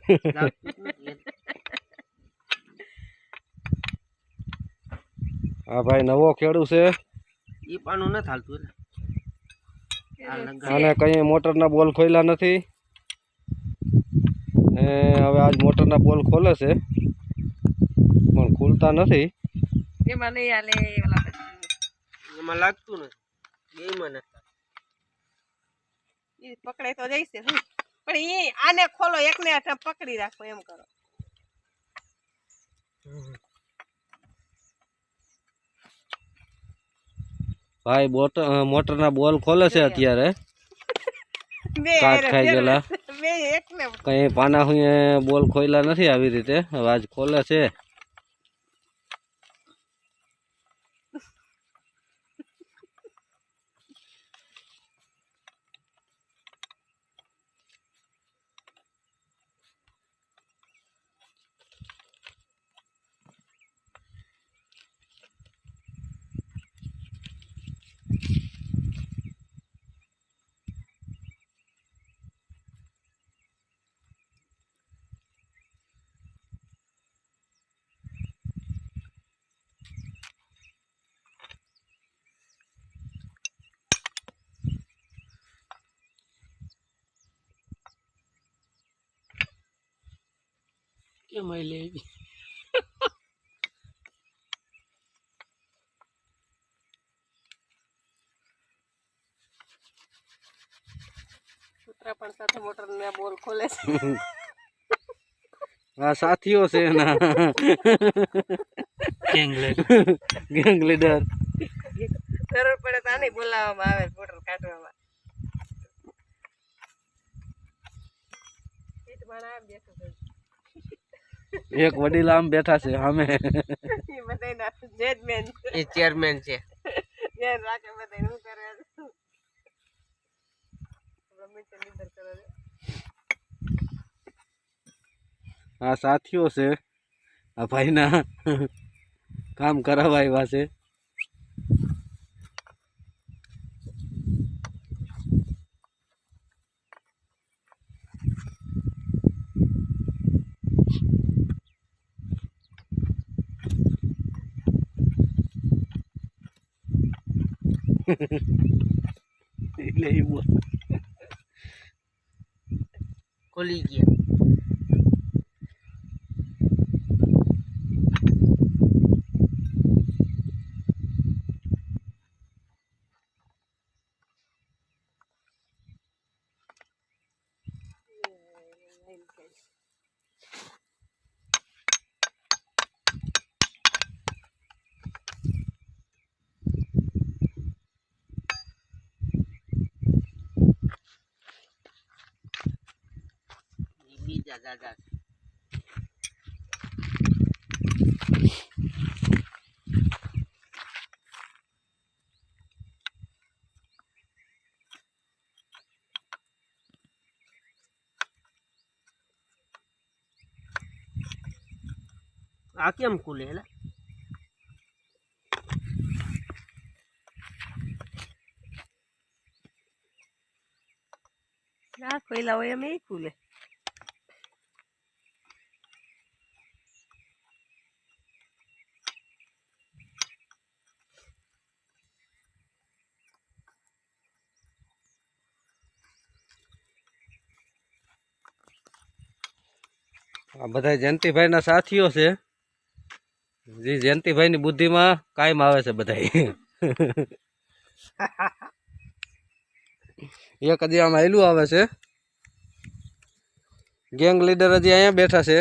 હા ભાઈ નવો ખેડૂ છે ઈ પાનું ન થાલતું આને કઈ મોટરના બોલ ખોલ્યા નથી ને હવે આજ મોટરના બોલ ખોલે છે પણ ખુલતા નથી એમાં નહીં આલે ઓલા એમાં લાગતું નથી બેમાં નથી ઈ પકડે તો જઈશે પણ ઈ આને ખોલો એકને પકડી રાખો એમ કરો ભાઈ મોટરના બોલ ખોલે છે અત્યારે કાટ ખાઈ ગયેલા બે એકને કઈ પાના હું બોલ ખોલ્યા નથી આવી રીતે હવે આજ ખોલે છે કેમ લે કૂતરા પણ સાથે મોટરના બોલ ખોલે છે આ સાથીઓ છે એના ગેંગ લીડર જરૂર પડે તો આને બોલાવવામાં આવે મોટર કાઢવામાં એક વડીલા આમ બેઠા છે સામે એ ચેરમેન છે આ સાથીઓ છે આ ભાઈના કામ કરાવવા આવ્યા છે ખોલી ગયા બીજા દાદા આ કેમ ખુલે હેલા ના ખોઈલા હોય એમ એ ખુલે આ બધા જયંતિભાઈ ના સાથીઓ છે જે જયંતિભાઈ ની બુદ્ધિમાં કાયમ આવે છે બધા એક હજી આમ આયલું આવે છે ગેંગ લીડર હજી અહીંયા બેઠા છે